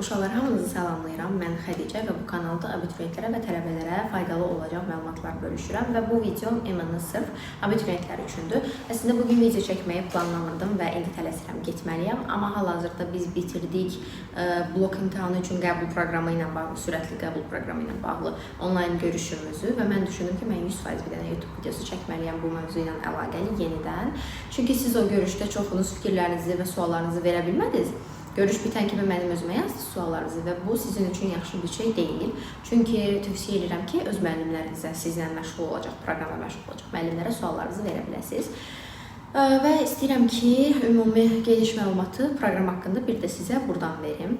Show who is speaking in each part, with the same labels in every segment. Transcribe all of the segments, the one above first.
Speaker 1: Uşaqlar, hamınızı salamlayıram. Mən Xədicə və bu kanalda abituriyentlərə və tələbələrə faydalı olacaq məlumatlar bölüşürəm və bu videom əminə sırf abituriyentlər üçündür. Əslində bugün video çəkməyi planlamırdım və indi tələsirəm, getməliyəm. Amma hal-hazırda biz bitirdik blok imtahanı üçün qəbul proqramı ilə bağlı, sürətli qəbul proqramı ilə bağlı onlayn görüşümüzü və mən düşündüm ki, mən 100% bir dənə YouTube videosu çəkməliyəm bu mövzu ilə əlaqəli yenidən. Çünki siz o görüşdə çoxunuz fikirlərinizi və suallarınızı verə bilmədiniz. Görüş bitən kimi mənim özümə yazdınız suallarınızı və bu sizin üçün yaxşı bir şey deyil. Çünki tövsiyə edirəm ki, öz müəllimlərinizə, sizlə məşğul olacaq, proqrama məşğul olacaq müəllimlərə suallarınızı verə biləsiniz. Və istəyirəm ki, ümumi geniş məlumatı proqram haqqında bir də sizə buradan verim.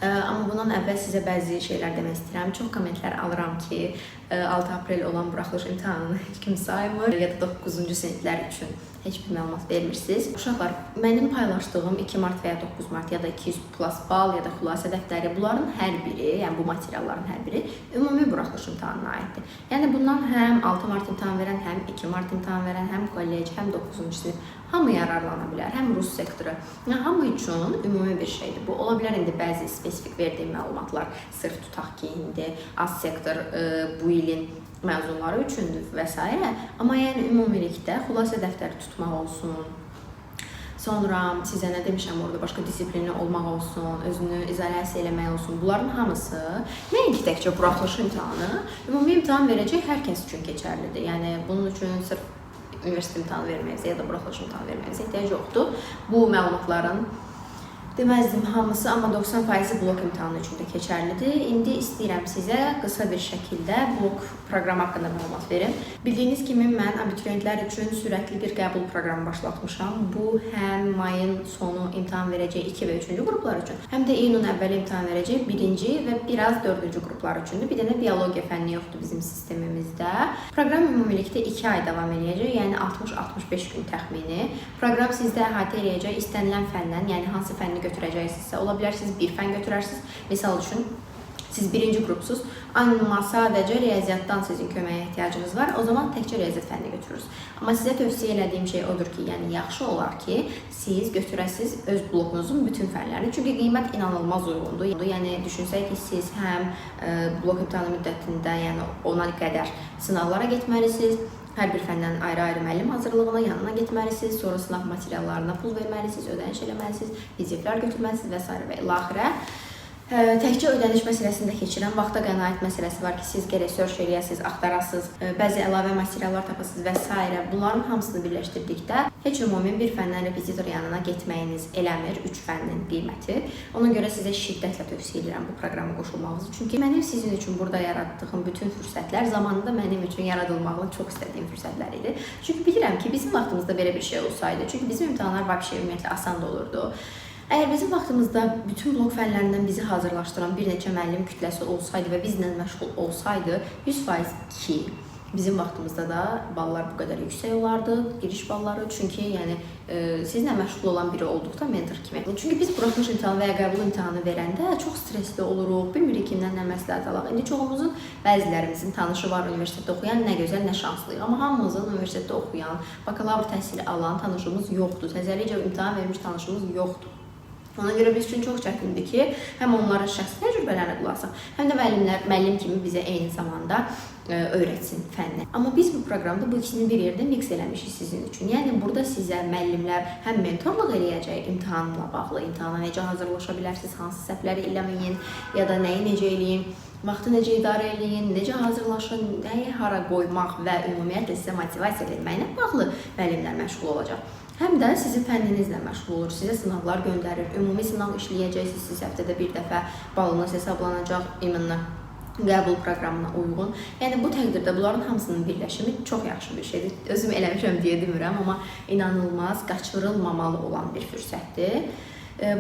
Speaker 1: Amma bundan əvvəl sizə bəzi şeylər demək istəyirəm. Çox kommentlər alıram ki, 6 aprel olan buraxılış imtahanını heç kim saymır ya da 9-cu siniflər üçün heç bir məlumat vermirsiniz. Uşaqlar, mənim paylaşdığım 2 mart və ya 9 mart ya da 200 plus bal ya da xülasə dəftəri, bunların hər biri, yəni bu materialların hər biri ümumi buraxılış imtahanına aiddir. Yəni bundan həm 6 mart imtahan verən, həm 2 mart imtahan verən, həm kollec, həm 9-cu sinif hamı yararlana bilər, həm rus sektoru. Yəni hamı üçün ümumi bir şeydir. Bu ola bilər indi bəzi spesifik verdiyim məlumatlar sırf tutaq ki, indi az sektor bu ilin məzunları üçündür və s. Amma yəni ümumilikdə xülasə dəftəri tutmaq olsun, sonra sizə nə demişəm orada, başqa disiplinli olmaq olsun, özünü izolyasiya eləmək olsun, bunların hamısı nəinki təkcə buraxılış imtahanı, ümumi imtahan verəcək hər kəs üçün keçərlidir. Yəni bunun üçün sırf universitet imtahanı verməyinizə ya da buraxılış imtahanı verməyinizə ehtiyac yoxdur. Bu məlumatların deməzdim hamısı, amma 90% blok imtahanı üçün də keçərlidir. İndi istəyirəm sizə qısa bir şəkildə blok proqramı haqqında məlumat verim. Bildiyiniz kimi mən abituriyentlər üçün sürətli bir qəbul proqramı başlatmışam. Bu həm mayın sonu imtahan verəcək 2 və 3-cü qruplar üçün, həm də iyunun əvvəli imtahan verəcək 1-ci və biraz 4-cü qruplar üçündür. Bir dənə biologiya fənni yoxdur bizim sistemimizdə. Proqram ümumilikdə 2 ay davam edəcək, yəni 60-65 gün təxmini. Proqram sizdə əhatə edəcək istənilən fəndən, yəni hansı fənni götürəcəksinizsə, ola bilər siz bir fən götürərsiniz. Misal üçün, siz 1-ci qrupsuz, amma sadəcə riyaziyyatdan sizin köməyə ehtiyacınız var, o zaman təkcə riyaziyyat fənni götürürsünüz. Amma sizə tövsiyə elədiyim şey odur ki, yəni yaxşı olar ki, siz götürəsiniz öz blokunuzun bütün fənlərini. Çünki qiymət inanılmaz uyğundur. Yəni düşünsək ki, siz həm blok imtahanı müddətində, yəni ona qədər sınavlara getməlisiniz, hər bir fəndən ayrı-ayrı müəllim hazırlığına yanına getməlisiniz, sonra sınav materiallarına pul verməlisiniz, ödəniş eləməlisiniz, PDF-lər götürməlisiniz və s. və ilaxirə. Təkcə ödəniş məsələsində keçirəm, vaxta qənaət məsələsi var ki, siz gərək search eləyəsiniz, axtarasınız, bəzi əlavə materiallar tapasınız və s. Bunların hamısını birləşdirdikdə heç ümumi bir fəndən repetitor yanına getməyiniz eləmir, 3 fənnin qiyməti. Ona görə sizə şiddətlə tövsiyə edirəm bu proqrama qoşulmağınızı. Çünki mənim sizin üçün burada yaratdığım bütün fürsətlər zamanında mənim üçün yaradılmağını çox istədiyim fürsətlər idi. Çünki bilirəm ki, bizim vaxtımızda belə bir şey olsaydı, çünki bizim imtahanlar vəbşə ümumiyyətlə asan da olurdu. Əgər bizim vaxtımızda bütün blok fənlərindən bizi hazırlaşdıran bir neçə müəllim kütləsi olsaydı və bizlə məşğul olsaydı, 100% ki, bizim vaxtımızda da ballar bu qədər yüksək olardı, giriş balları. Çünki yəni, sizinlə məşğul olan biri olduqda mentor kimi. Çünki biz buraxılış imtahanı və ya qəbul imtahanı verəndə çox stresli oluruq, bilmirik kimdən nə məsləhət alaq. İndi çoxumuzun, bəzilərimizin tanışı var universitetdə oxuyan, nə gözəl, nə şanslıyıq. Amma hamımızın universitetdə oxuyan, bakalavr təhsili alan tanışımız yoxdur. Təzəlicə imtahan vermiş tanışımız yoxdur. Ona görə biz üçün çox çətindir ki, həm onların şəxsi təcrübələrinə qulaq asaq, həm də müəllim kimi bizə eyni zamanda öyrətsin fənni. Amma biz bu proqramda bu ikisini bir yerdə mix eləmişik sizin üçün. Yəni burada sizə müəllimlər həm mentorluq eləyəcək imtahanla bağlı, imtahana necə hazırlaşa bilərsiniz, hansı səhvləri eləməyin ya da nəyi necə eləyin, vaxtı necə idarə eləyin, necə hazırlaşın, nəyi hara qoymaq və ümumiyyətlə sizə motivasiya verməklə bağlı müəllimlər məşğul olacaq. Həm də sizin fənninizlə məşğul olur, sizə sınavlar göndərir, ümumi sınav işləyəcəksiniz, siz həftədə bir dəfə balınız hesablanacaq iminlə qəbul proqramına uyğun. Yəni bu təqdirdə bunların hamısının birləşimi çox yaxşı bir şeydir. Özüm eləmişəm deyə demirəm, amma inanılmaz, qaçırılmamalı olan bir fürsətdir.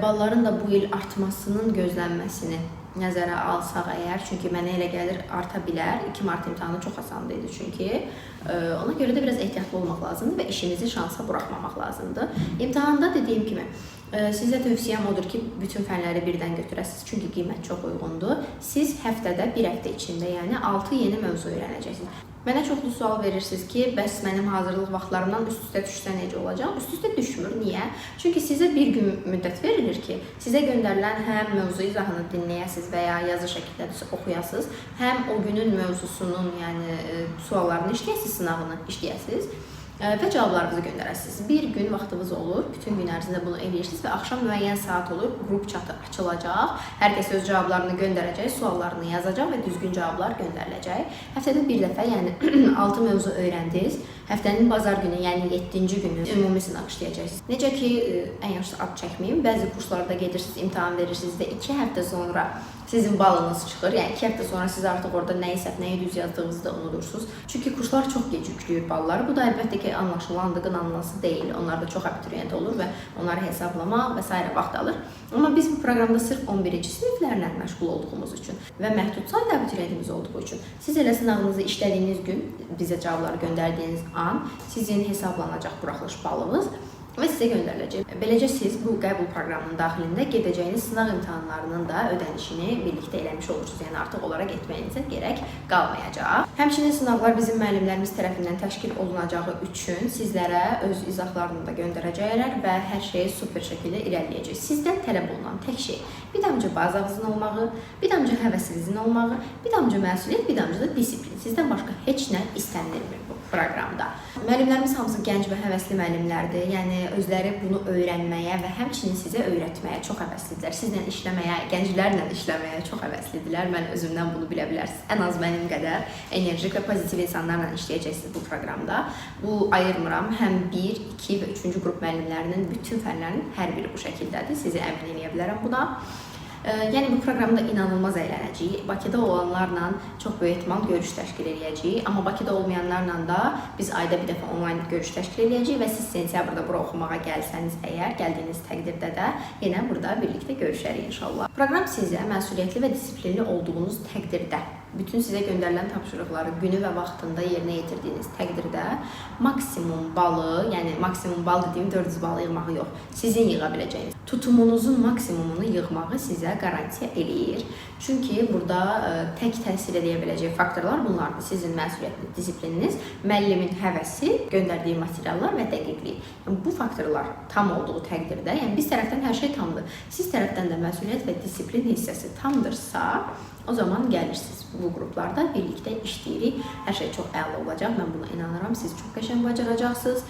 Speaker 1: Balların da bu il artmasının gözlənməsini nəzərə alsaq əgər, çünki mənə elə gəlir arta bilər. 2 mart imtahanı çox asandı idi çünki. Ona görə də biraz ehtiyatlı olmaq lazımdır və işinizi şansa buraxmamaq lazımdır. İmtahanda dediyim kimi, sizə tövsiyəm odur ki, bütün fənləri birdən götürəsiniz, çünki qiymət çox uyğundur. Siz həftədə, bir həftə içində, yəni 6 yeni mövzu öyrənəcəksiniz. Mənə çoxlu sual verirsiniz ki, bəs mənim hazırlıq vaxtlarımdan üst-üstə düşsə necə olacaq? Üst-üstə düşmür. Niyə? Çünki sizə bir gün müddət verilir ki, sizə göndərilən həm mövzu izahını dinləyəsiniz və ya yazı şəklində oxuyasınız, həm o günün mövzusunun, yəni suallarını işləyəsiniz, sınavını işləyəsiniz və cavablarınızı göndərəsiniz. Bir gün vaxtınız olur, bütün gün ərzində bunu edirsiniz və axşam müəyyən saat olur, qrup çatı açılacaq, hər kəs öz cavablarını göndərəcək, suallarını yazacaq və düzgün cavablar göndəriləcək. Həftədə bir dəfə, yəni 6 mövzu öyrəndiniz, həftənin bazar günü, yəni 7-ci günü ümumi sınaq işləyəcəksiniz. Necə ki, ən yaxşı ad çəkməyim, bəzi kurslarda gedirsiniz, imtahan verirsiniz və 2 həftə sonra sizin balınız çıxır. Yəni 2 həftə sonra siz artıq orada nəyi səhv, nəyi düz yazdığınızı da unutursunuz. Çünki kurslar çox gec yükləyir balları. Bu da əlbəttə ki, anlaşılandığın anlamı deyil. Onlarda çox abituriyent olur və onları hesablamaq və s. vaxt alır. Amma biz bu proqramda sırf 11-ci siniflərlə məşğul olduğumuz üçün və məhdud sayda abituriyentimiz olduğu üçün siz elə sınavınızı işlədiyiniz gün, bizə cavabları göndərdiyiniz an sizin hesablanacaq buraxılış balınız və sizə göndəriləcək. Beləcə siz bu qəbul proqramının daxilində gedəcəyiniz sınaq imtahanlarının da ödənişini birlikdə eləmiş olursunuz. Yəni artıq onlara getməyinizə gərək qalmayacaq. Həmçinin sınavlar bizim müəllimlərimiz tərəfindən təşkil olunacağı üçün sizlərə öz izahlarını da göndərəcəklər və hər şey super şəkildə irəliləyəcək. Sizdən tələb olunan tək şey bir damcı bazanızın olmağı, bir damcı həvəsinizin olmağı, bir damcı məsuliyyət, bir damcı da disiplin. Sizdən başqa heç nə istənilmir bu proqramda. Müəllimlərimiz hamısı gənc və həvəsli müəllimlərdir. Yəni özləri bunu öyrənməyə və həmçinin sizə öyrətməyə çox həvəslidirlər. Sizlə işləməyə, gənclərlə işləməyə çox həvəslidirlər. Mən özümdən bunu bilə bilərsiniz. Ən az mənim qədər enerjik və pozitiv insanlarla işləyəcəksiniz bu proqramda. Bu ayırmıram. Həm 1, 2 və 3-cü qrup müəllimlərinin bütün fənlərinin hər biri bu şəkildədir. Sizi əmin edə bilərəm buna. Yəni bu proqramda inanılmaz əylənəcəyik. Bakıda olanlarla çox böyük ehtimal görüş təşkil edəcəyik. Amma Bakıda olmayanlarla da biz ayda bir dəfə onlayn görüş təşkil edəcəyik və siz sentyabrda bura oxumağa gəlsəniz əgər, gəldiyiniz təqdirdə də yenə burada birlikdə görüşərik inşallah. Proqram sizə məsuliyyətli və disiplinli olduğunuz təqdirdə, bütün sizə göndərilən tapşırıqları günü və vaxtında yerinə yetirdiyiniz təqdirdə maksimum balı, yəni maksimum bal dediyim 400 balı yığmağı yox, sizin yığa biləcəyiniz tutumunuzun maksimumunu yığmağı sizə qarantiya eləyir. Çünki burada tək təsir edə biləcək faktorlar bunlardır. Sizin məsuliyyətli disiplininiz, müəllimin həvəsi, göndərdiyi materiallar və dəqiqlik. Yəni, bu faktorlar tam olduğu təqdirdə, yəni biz tərəfdən hər şey tamdır. Siz tərəfdən də məsuliyyət və disiplin hissəsi tamdırsa, o zaman gəlirsiniz bu qruplarda birlikdə işləyirik. Hər şey çox əla olacaq. Mən buna inanıram. Siz çox qəşəng bacaracaqsınız.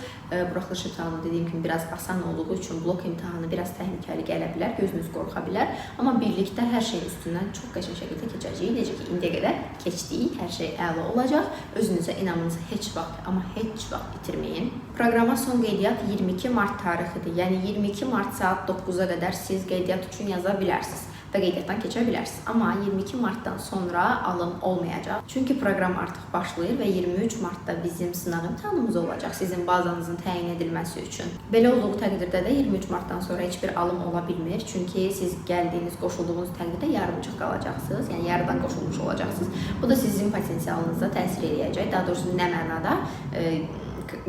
Speaker 1: Buraxılış imtahanı dediyim kimi biraz asan olduğu üçün blok imtahanı biraz təhlükəli gələ bilər, gözünüz qorxa bilər. Amma birlikdə hər şeyin üstündən çox qəşəng şəkildə keçəcəyik. Necə ki, indiyə qədər keçdik. Hər şey əla olacaq. Özünüzə inamınızı heç vaxt, amma heç vaxt itirməyin. Proqrama son qeydiyyat 22 mart tarixidir. Yəni 22 mart saat 9-a qədər siz qeydiyyat üçün yaza bilərsiniz və qeydiyyatdan keçə bilərsiniz. Amma 22 martdan sonra alım olmayacaq. Çünki proqram artıq başlayır və 23 martda bizim sınaq imtahanımız olacaq sizin bazanızın təyin edilməsi üçün. Belə olduğu təqdirdə də 23 martdan sonra heç bir alım ola bilmir. Çünki siz gəldiyiniz, qoşulduğunuz təqdirdə yarımçıq qalacaqsınız. Yəni yarıdan qoşulmuş olacaqsınız. Bu da sizin potensialınıza təsir edəcək. Daha doğrusu nə mənada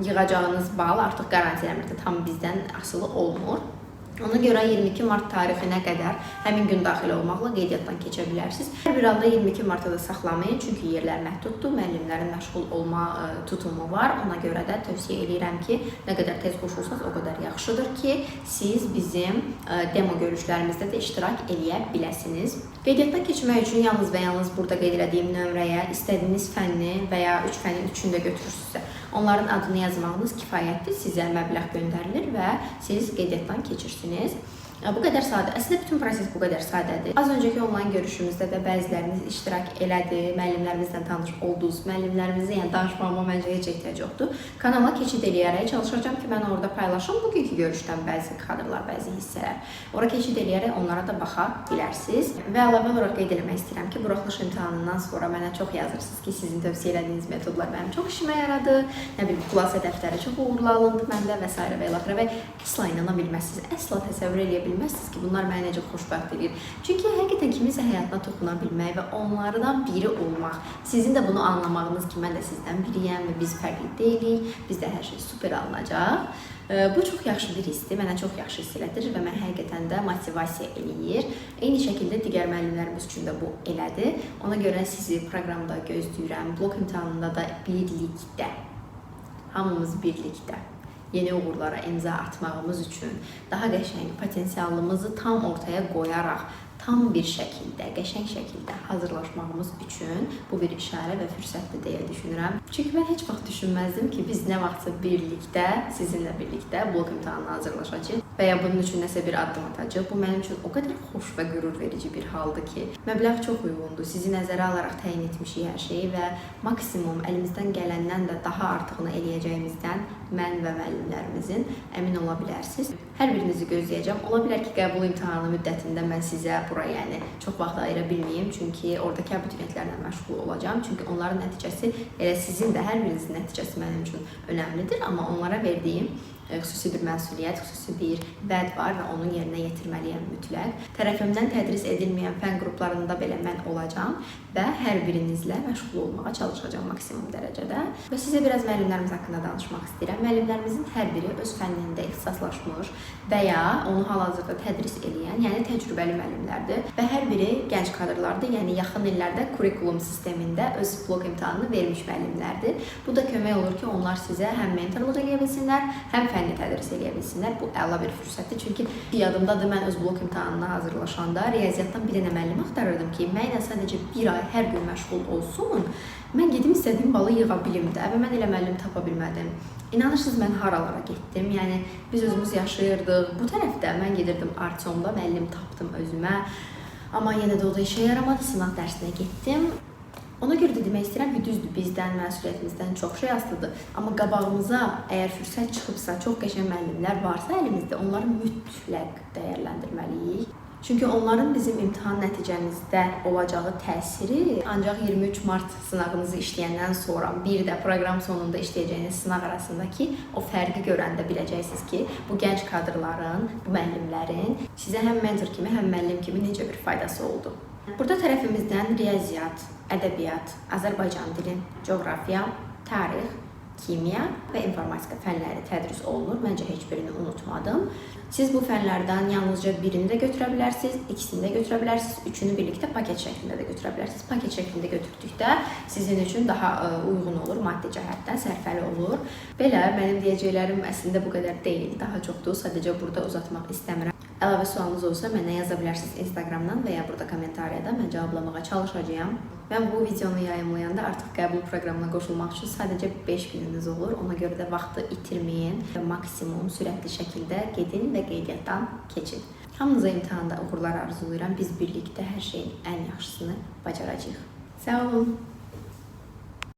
Speaker 1: yığacağınız bal artıq qaranti eləməkdə tam bizdən asılı olmur. Ona görə 22 mart tarixinə qədər həmin gün daxil olmaqla qeydiyyatdan keçə bilərsiniz. Hər bir halda 22 martda da saxlamayın, çünki yerlər məhduddur, müəllimlərin məşğul olma tutumu var. Ona görə də tövsiyə edirəm ki, nə qədər tez qoşulsanız o qədər yaxşıdır ki, siz bizim demo görüşlərimizdə də iştirak edə biləsiniz. Qeydiyyatdan keçmək üçün yalnız və yalnız burada qeyd etdiyim nömrəyə istədiyiniz fənni və ya 3 fənnin üçünü də götürürsünüzsə, onların adını yazmağınız kifayətdir, sizə məbləğ göndərilir və siz qeydiyyatdan keçirsiniz. Bu qədər sadə. Əslində bütün proses bu qədər sadədir. Az öncəki onlayn görüşümüzdə də bəziləriniz iştirak elədi, müəllimlərimizlə tanış oldunuz. Müəllimlərimizə yəni danışmağıma məncə heç ehtiyac yoxdur. Kanala keçid eləyərək çalışacağam ki, mən orada paylaşım bugünkü görüşdən bəzi kadrlar, bəzi hissələr. Ora keçid eləyərək onlara da baxa bilərsiniz. Və əlavə olaraq qeyd etmək istəyirəm ki, buraxılış imtahanından sonra mənə çox yazırsınız ki, sizin tövsiyə elədiyiniz metodlar mənim çox işimə yaradı. Nə bilim, xülasə dəftəri çox uğurlu alındı məndə və s. və ilaxırə və əsla inana bilməzsiniz. Əsla təsəvvür eləyə bilməzsiniz ki, bunlar mənə necə xoşbəxt edir. Çünki həqiqətən kiminsə həyatına toxuna bilmək və onlardan biri olmaq, sizin də bunu anlamağınız ki, mən də sizdən biriyəm və biz fərqli deyilik, bizdə hər şey super alınacaq. Bu çox yaxşı bir hissdir, mənə çox yaxşı hiss elətdirir və mən həqiqətən də motivasiya eləyir. Eyni şəkildə digər müəllimlərimiz üçün də bu elədir. Ona görə sizi proqramda gözləyirəm. Blok imtahanında da birlikdə, hamımız birlikdə yeni uğurlara imza atmağımız üçün daha qəşəng potensialımızı tam ortaya qoyaraq tam bir şəkildə, qəşəng şəkildə hazırlaşmağımız üçün bu bir işarə və fürsətdir deyə düşünürəm. Çünki mən heç vaxt düşünməzdim ki, biz nə vaxtsa birlikdə, sizinlə birlikdə blok imtahanına hazırlaşacağıq və ya bunun üçün nəsə bir addım atacağıq. Bu mənim üçün o qədər xoş və qürur verici bir haldır ki, məbləğ çox uyğundur. Sizi nəzərə alaraq təyin etmişik hər şeyi və maksimum əlimizdən gələndən də daha artığını eləyəcəyimizdən mən və müəllimlərimizin əmin ola bilərsiniz. Hər birinizi gözləyəcəm. Ola bilər ki, qəbul imtahanı müddətində mən sizə buraya çox vaxt ayıra bilməyim, çünki oradakı abituriyentlərlə məşğul olacağam. Çünki onların nəticəsi, elə sizin də hər birinizin nəticəsi mənim üçün önəmlidir, amma onlara verdiyim xüsusi bir məsuliyyət, xüsusi bir vəd var və onu yerinə yetirməliyəm mütləq. Tərəfimdən tədris edilməyən fən qruplarında belə mən olacağam və hər birinizlə məşğul olmağa çalışacağam maksimum dərəcədə. Və sizə biraz müəllimlərimiz haqqında danışmaq istəyirəm. Müəllimlərimizin hər biri öz fənnində ixtisaslaşmış və ya onu hal-hazırda tədris edən, yəni təcrübəli müəllimlərdir və hər biri gənc kadrlardır, yəni yaxın illərdə kurikulum sistemində öz blok imtahanını vermiş müəllimlərdir. Bu da kömək olur ki, onlar sizə həm mentorluq edə bilsinlər, həm fənni tədris edə bilsinlər. Bu əla bir fürsətdir. Çünki yadımdadır, mən öz blok imtahanına hazırlaşanda riyaziyyatdan bir dənə müəllim axtarırdım ki, mənlə sadəcə bir ay hər gün məşğul olsun, mən gedim istədiyim balı yığa bilim də və mən elə müəllim tapa bilmədim. İnanırsınız, mən haralara getdim. Yəni biz özümüz yaşayırdıq. Bu tərəfdə mən gedirdim Artyomda, müəllim tapdım özümə. Amma yenə də o da işə yaramadı. Sınaq dərsinə getdim. Ona görə də demək istəyirəm ki, düzdür, bizdən, məsuliyyətimizdən çox şey asılıdır. Amma qabağımıza əgər fürsət çıxıbsa, çox qəşəng müəllimlər varsa əlimizdə, onları mütləq dəyərləndirməliyik. Çünki onların bizim imtahan nəticəmizdə olacağı təsiri ancaq 23 mart sınağınızı işləyəndən sonra bir də proqram sonunda işləyəcəyiniz sınaq arasındakı o fərqi görəndə biləcəksiniz ki, bu gənc kadrların, bu müəllimlərin sizə həm mentor kimi, həm müəllim kimi necə bir faydası oldu. Burada tərəfimizdən riyaziyyat, ədəbiyyat, Azərbaycan dili, coğrafiya, tarix, kimya və informatika fənləri tədris olunur. Məncə heç birini unutmadım. Siz bu fənlərdən yalnızca birini də götürə bilərsiniz, ikisini də götürə bilərsiniz, üçünü birlikdə paket şəklində də götürə bilərsiniz. Paket şəklində götürdükdə sizin üçün daha uyğun olur, maddi cəhətdən sərfəli olur. Belə, mənim deyəcəklərim əslində bu qədər deyil, daha çoxdur. Sadəcə burada uzatmaq istəmirəm. Əlavə sualınız olsa mənə yaza bilərsiniz Instagramdan və ya burada kommentariyada, mən cavablamağa çalışacağam. Mən bu videonu yayımlayanda artıq qəbul proqramına qoşulmaq üçün sadəcə 5 gününüz olur. Ona görə də vaxtı itirməyin və maksimum sürətli şəkildə gedin və qeydiyyatdan keçin. Hamınıza imtahanda uğurlar arzulayıram. Biz birlikdə hər şeyin ən yaxşısını bacaracağıq. Sağ olun.